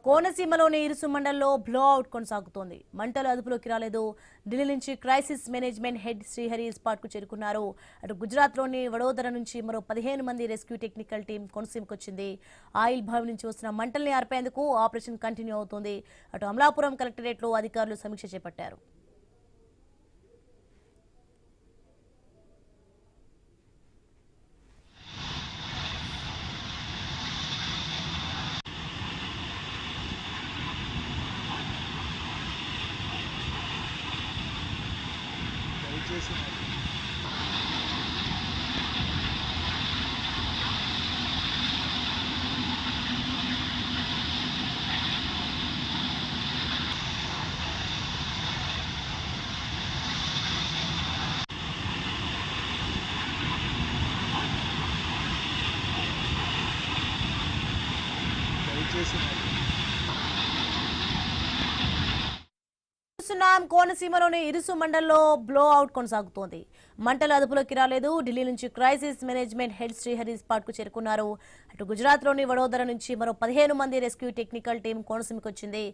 కోనసీమలోని ఇరుసు మండలంలో blow out కొనసాగుతోంది. మంటలు అదుపులోకి రాలేదు. ఢిల్లీ నుంచి crisis management head Srihari spot కు చేరుకున్నారు. అటు గుజరాత్లోని వడోదర నుంచి మరో 15 మంది రెస్క్యూ టెక్నికల్ టీం కోనసీమకు వచ్చింది. ఆయిల్ బావి నుంచి వస్తున్న మంటల్ని ఆర్పేందుకు ఆపరేషన్ కంటిన్యూ అవుతోంది. అటు అమలాపురం కలెక్టరేట్లో అధికారులు సమీక్ష చేపట్టారు. కోనసీమలోని ఇరుసు మండలంలో బ్లో అవుట్ కొనసాగుతోంది. మంటలు అదుపులోకి రాలేదు. ఢిల్లీ నుంచి crisis management head Srihari spot కు చేరుకున్నారు. అటు గుజరాత్లోని వడోదర నుంచి మరో 15 మంది రెస్క్యూ టెక్నికల్ టీం కోనసీమకు వచ్చింది.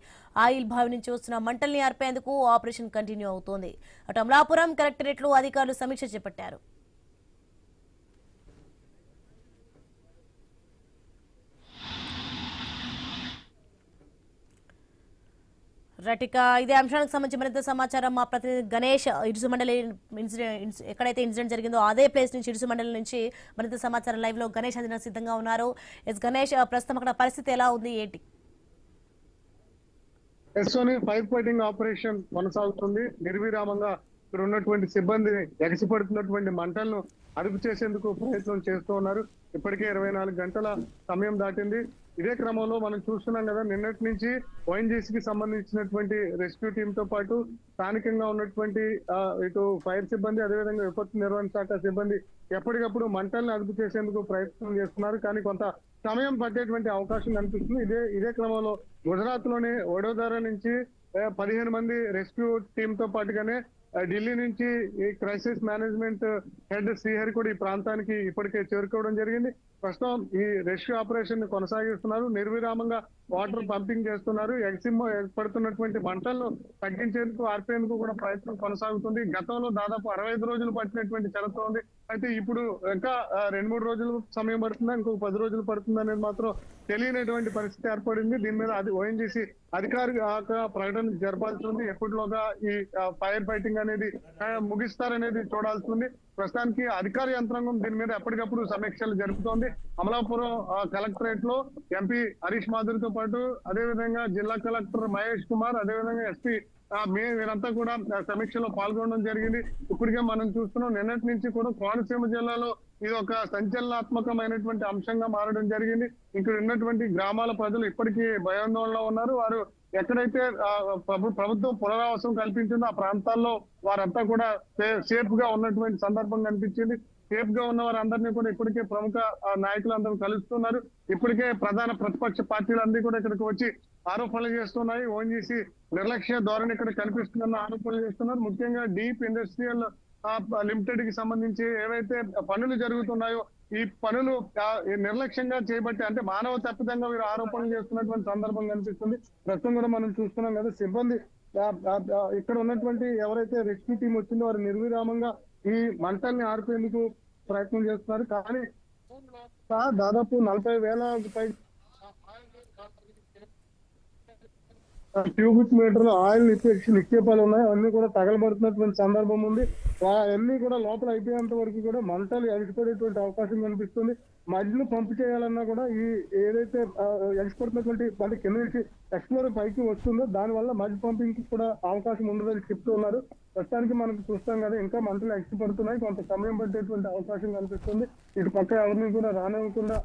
ఆయిల్ బావి నుంచి వస్తున్న మంటల్ని ఆర్పేందుకు ఆపరేషన్ కంటిన్యూ అవుతోంది. అటు అమలాపురం కలెక్టరేట్లో అధికారులు సమీక్ష చేపట్టారు. రటిక ఇదే అంశానికి సంబంధించి మరింత సమాచారం మా ప్రతినిధి గణేష్ ఇరుసు మండలి ఎక్కడైతే ఇన్సిడెంట్ జరిగిందో అదే ప్లేస్ నుంచి ఇరుసు మండలి నుంచి మరింత సమాచారం లైవ్ లో గణేష్ అందిన సిద్ధంగా ఉన్నారు. గణేష్, ప్రస్తుతం అక్కడ పరిస్థితి ఎలా ఉంది ఏంటి? ఫైర్ ఫైటింగ్ ఆపరేషన్ కొనసాగుతుంది. నిర్విరామంగా ఇక్కడ ఉన్నటువంటి సిబ్బంది ఎగసిపడుతున్నటువంటి మంటలను అదుపు చేసేందుకు ప్రయత్నం చేస్తూ ఉన్నారు. ఇప్పటికే 24 గంటల సమయం దాటింది. ఇదే క్రమంలో మనం చూస్తున్నాం కదా, నిన్నటి నుంచి ఓఎన్జీసీకి సంబంధించినటువంటి రెస్క్యూ టీమ్ తో పాటు స్థానికంగా ఉన్నటువంటి ఇటు ఫైర్ సిబ్బంది, అదేవిధంగా విపత్తు నిర్వహణ శాఖ సిబ్బంది ఎప్పటికప్పుడు మంటల్ని అదుపు చేసేందుకు ప్రయత్నం చేస్తున్నారు. కానీ కొంత సమయం పట్టేటువంటి అవకాశం కనిపిస్తుంది. ఇదే క్రమంలో గుజరాత్ లోని వడోదర నుంచి 15 మంది రెస్క్యూ టీమ్ తో పాటుగానే ఢిల్లీ నుంచి ఈ క్రైసిస్ మేనేజ్మెంట్ హెడ్ శ్రీహరి కూడా ఈ ప్రాంతానికి ఇప్పటికే చేరుకోవడం జరిగింది. ప్రస్తుతం ఈ రెస్క్యూ ఆపరేషన్ ని కొనసాగిస్తున్నారు. నిర్విరామంగా వాటర్ పంపింగ్ చేస్తున్నారు. పడుతున్నటువంటి మంటలను తగ్గించేందుకు, ఆర్పేందుకు కూడా ప్రయత్నం కొనసాగుతుంది. గతంలో దాదాపు 65 రోజులు పట్టినటువంటి చరిత్ర ఉంది. అయితే ఇప్పుడు ఇంకా 2-3 రోజులు సమయం పడుతుందా, ఇంకొక 10 రోజులు పడుతుందా అనేది మాత్రం తెలియనటువంటి పరిస్థితి ఏర్పడింది. దీని మీద ఓఎన్జీసీ అధికారిక ప్రకటన జరపాల్సి ఉంది. ఎప్పటిలోగా ఈ ఫైర్ ఫైటింగ్ అనేది ముగిస్తారనేది చూడాల్సి ఉంది. ప్రస్తుతానికి అధికార యంత్రాంగం దీని మీద ఎప్పటికప్పుడు సమీక్షలు జరుపుతోంది. అమలాపురం కలెక్టరేట్ లో ఎంపీ హరీష్ మాధురితో పాటు అదేవిధంగా జిల్లా కలెక్టర్ మహేష్ కుమార్, అదేవిధంగా ఎస్పీ వీరంతా కూడా సమీక్షలో పాల్గొనడం జరిగింది. ఇప్పటికే మనం చూస్తున్నాం, నిన్నటి నుంచి కూడా కోనసీమ జిల్లాలో ఇది ఒక సంచలనాత్మకమైనటువంటి అంశంగా మారడం జరిగింది. ఇక్కడ ఉన్నటువంటి గ్రామాల ప్రజలు ఇప్పటికీ భయాందోళనలో ఉన్నారు. వారు ఎక్కడైతే ప్రభుత్వం పునరావాసం కల్పించిందో ఆ ప్రాంతాల్లో వారంతా కూడా సేఫ్ గా ఉన్నటువంటి సందర్భం కనిపించింది. సేఫ్ గా ఉన్న వారందరినీ కూడా ఇప్పటికే ప్రముఖ నాయకులందరూ కలుస్తున్నారు. ఇప్పటికే ప్రధాన ప్రతిపక్ష పార్టీలందరూ కూడా ఇక్కడికి వచ్చి ఆరోపణలు చేస్తున్నాయి. ఓఎన్జీసీ నిర్లక్ష్య ధోరణి ఇక్కడ కనిపిస్తుందన్న ఆరోపణలు చేస్తున్నారు. ముఖ్యంగా డీప్ ఇండస్ట్రియల్ లిమిటెడ్ కి సంబంధించి ఏవైతే పనులు జరుగుతున్నాయో ఈ పనులు నిర్లక్ష్యంగా చేపట్టి, అంటే మానవ తప్పిదంగా వీరు ఆరోపణలు చేస్తున్నటువంటి సందర్భం కనిపిస్తుంది. ప్రస్తుతం కూడా మనం చూస్తున్నాం కదా, సిబ్బంది ఇక్కడ ఉన్నటువంటి ఎవరైతే రెస్క్యూ టీం వచ్చిందో వారు నిర్విరామంగా ఈ మంటల్ని ఆర్పేందుకు ప్రయత్నం చేస్తున్నారు. కానీ దాదాపు 40,000 పై క్యూబిక్ మీటర్లు ఆయిల్ నిక్షేపాలు ఉన్నాయి. అవన్నీ కూడా తగలబడుతున్నటువంటి సందర్భం ఉంది. అవన్నీ కూడా లోపల అయిపోయేంత వరకు కూడా మంటలు ఎగిసిపడేటువంటి అవకాశం కనిపిస్తుంది. మధ్యలో పంపు చేయాలన్నా కూడా ఈ ఏదైతే ఎగిసిపడుతున్నటువంటి మళ్ళీ కింద నుంచి ఎక్స్ప్లోర్ పైకి వస్తుందో దానివల్ల మధ్య పంపింగ్ కూడా అవకాశం ఉండదని చెప్తూ ఉన్నారు. ప్రస్తుతానికి మనకు చూస్తాం కదా, ఇంకా మంటలు ఎగిసిపడుతున్నాయి. కొంత సమయం పట్టేటువంటి అవకాశం కనిపిస్తుంది. ఇటు పక్క ఎవరిని కూడా రానివ్వకుండా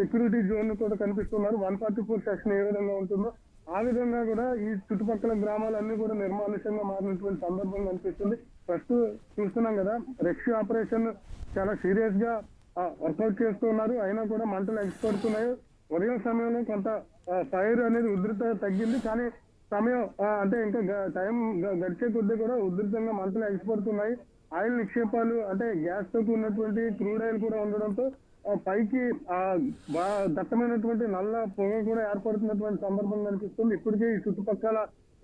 సెక్యూరిటీ జోన్ కూడా కనిపిస్తున్నారు. 144 సెక్షన్ ఏ విధంగా ఉంటుందో ఆ విధంగా కూడా ఈ చుట్టుపక్కల గ్రామాలన్నీ కూడా నిర్మానుష్యంగా మారినటువంటి సందర్భం కనిపిస్తుంది. ప్రస్తుతం చూస్తున్నాం కదా, రెస్క్యూ ఆపరేషన్ చాలా సీరియస్ గా వర్కౌట్ చేస్తూ ఉన్నారు. అయినా కూడా మంటలు ఎగిసిపడుతున్నాయి. ఉదయం సమయంలో కొంత ఫైర్ అనేది ఉధృత తగ్గింది. కానీ సమయం అంటే ఇంకా టైం గడిచే కొద్దీ కూడా ఉధృతంగా మంటలు ఎగిసిపడుతున్నాయి. ఆయిల్ నిక్షేపాలు అంటే గ్యాస్ తో ఉన్నటువంటి క్రూడ్ ఆయిల్ కూడా ఉండడంతో పైకి దట్టమైనటువంటి నల్ల పొగ కూడా ఏర్పడుతున్నటువంటి సందర్భం కనిపిస్తుంది. ఇప్పటికే ఈ చుట్టుపక్కల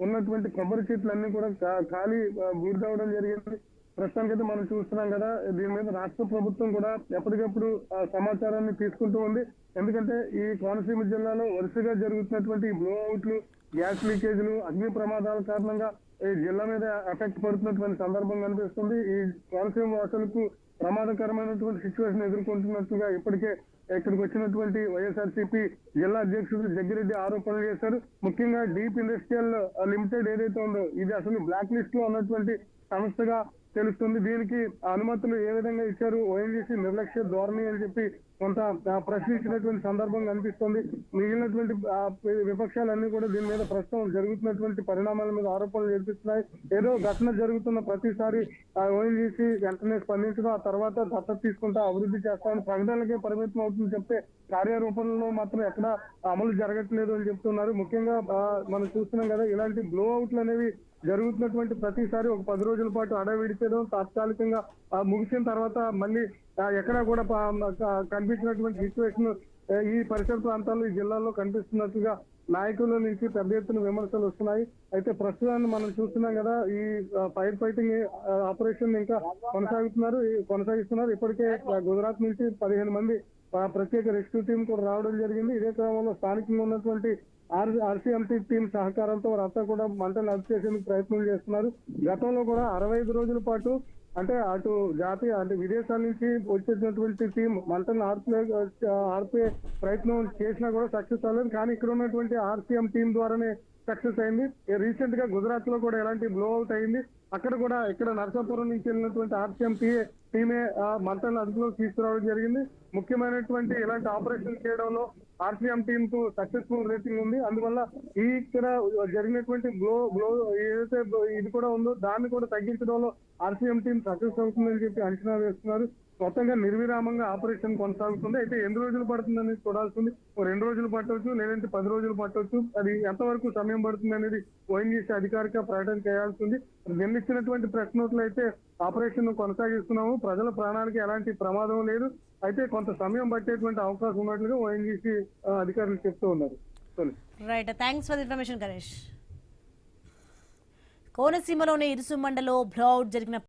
ఉన్నటువంటి కొబ్బరి చెట్లన్నీ కూడా ఖాళీ బూడిదవడం జరిగింది. ప్రస్తుతానికైతే మనం చూస్తున్నాం కదా, దీని మీద రాష్ట్ర ప్రభుత్వం కూడా ఎప్పటికప్పుడు సమాచారాన్ని తీసుకుంటూ ఉంది. ఎందుకంటే ఈ కోనసీమ జిల్లాలో వరుసగా జరుగుతున్నటువంటి బ్లో అవుట్లు, గ్యాస్ లీకేజీలు, అగ్ని ప్రమాదాల కారణంగా ఈ జిల్లా మీద ఎఫెక్ట్ పడుతున్నటువంటి సందర్భం కనిపిస్తుంది. ఈ కోనసీమ వాసులకు ప్రమాదకరమైనటువంటి సిచ్యువేషన్ ఎదుర్కొంటున్నట్టుగా ఇప్పటికే ఇక్కడికి వచ్చినటువంటి వైఎస్ఆర్సీపీ జిల్లా అధ్యక్షుడు జగ్గిరెడ్డి ఆరోపణలు చేశారు. ముఖ్యంగా డీప్ ఇండస్ట్రియల్ లిమిటెడ్ ఏదైతే ఉందో ఇది అసలు బ్లాక్ లిస్ట్ లో ఉన్నటువంటి సంస్థగా తెలుస్తుంది. దీనికి అనుమతులు ఏ విధంగా ఇచ్చారు, ఓఎన్జీసీ నిర్లక్ష్య ధోరణి అని చెప్పి కొంత ప్రశ్నించినటువంటి సందర్భం కనిపిస్తుంది. మిగిలినటువంటి విపక్షాలన్నీ కూడా దీని మీద ప్రస్తుతం జరుగుతున్నటువంటి పరిణామాల మీద ఆరోపణలు చేపిస్తున్నాయి. ఏదో ఘటన జరుగుతున్న ప్రతిసారి ఓఎన్జీసీ వెంటనే స్పందించడం, ఆ తర్వాత దత్తత తీసుకుంటా అభివృద్ధి చేస్తామని ప్రకటనలకే పరిమితం అవుతుంది చెప్తే కార్యరూపంలో మాత్రం ఎక్కడ అమలు జరగట్లేదు అని చెప్తున్నారు. ముఖ్యంగా మనం చూస్తున్నాం కదా, ఇలాంటి బ్లో అవుట్లు అనేవి జరుగుతున్నటువంటి ప్రతిసారి ఒక 10 రోజుల పాటు అడవిడిచడం, తాత్కాలికంగా ముగిసిన తర్వాత మళ్ళీ ఎక్కడా కూడా కనిపించినటువంటి సిచ్యువేషన్ ఈ పరిసర ప్రాంతాల్లో ఈ జిల్లాలో కనిపిస్తున్నట్టుగా నాయకుల నుంచి పెద్ద ఎత్తున విమర్శలు వస్తున్నాయి. అయితే ప్రస్తుతాన్ని మనం చూస్తున్నాం కదా, ఈ ఫైర్ ఫైటింగ్ ఆపరేషన్ ఇంకా కొనసాగిస్తున్నారు. ఇప్పటికే గుజరాత్ నుంచి 15 మంది ప్రత్యేక రెస్క్యూ టీం కూడా రావడం జరిగింది. ఇదే క్రమంలో స్థానికంగా ఉన్నటువంటి ఆర్సీఎంపీ టీం సహకారంతో వారంతా కూడా మంటలు అదుపు చేసేందుకు ప్రయత్నం చేస్తున్నారు. గతంలో కూడా 65 రోజుల పాటు అంటే అటు జాతీయ అంటే విదేశాల నుంచి వచ్చేసినటువంటి టీం మంటలను ఆర్పే ప్రయత్నం చేసినా కూడా సక్సెస్ అవ్వలేదు. కానీ ఇక్కడ ఉన్నటువంటి ఆర్సీఎం టీం ద్వారానే సక్సెస్ అయింది. రీసెంట్ గా గుజరాత్ లో కూడా ఎలాంటి బ్లో అవుట్ అయింది. అక్కడ కూడా ఇక్కడ నరసాపురం నుంచి వెళ్ళినటువంటి ఆర్సీఎం టీమే మంటలను అదుపులోకి తీసుకురావడం జరిగింది. ముఖ్యమైనటువంటి ఇలాంటి ఆపరేషన్ చేయడంలో ఆర్సీఎం టీమ్ కు సక్సెస్ఫుల్ రేటింగ్ ఉంది. అందువల్ల ఇక్కడ జరిగినటువంటి బ్లో ఏదైతే ఇది కూడా ఉందో దాన్ని కూడా తగ్గించడంలో ఆర్సీఎం టీం సక్సెస్ అవుతుందని చెప్పి అంచనా వేస్తున్నారు. మొత్తంగా నిర్విరామంగా ఆపరేషన్ కొనసాగుతుంది. అయితే ఎన్ని రోజులు పడుతుందని చూడాల్సింది. 2 రోజులు పట్టవచ్చు, లేదంటే 10 రోజులు పట్టవచ్చు. అది ఎంతవరకు సమయం పడుతుంది అనేది ఓఎన్జీసీ అధికారిక ప్రకటన చేయాల్సింది. నిన్న ఇచ్చినటువంటి ప్రెస్ నోట్లు అయితే ఆపరేషన్ కొనసాగిస్తున్నాము, ప్రజల ప్రాణానికి ఎలాంటి ప్రమాదం లేదు, అయితే కొంత సమయం పట్టేటువంటి అవకాశం ఉన్నట్లుగా ఓఎన్జీసీ అధికారులు చెప్తూ ఉన్నారు. Right, thanks for information Ganesh. కోనసీమలోని ఇరుసు మండలో బ్లో అవుట్ జరిగిన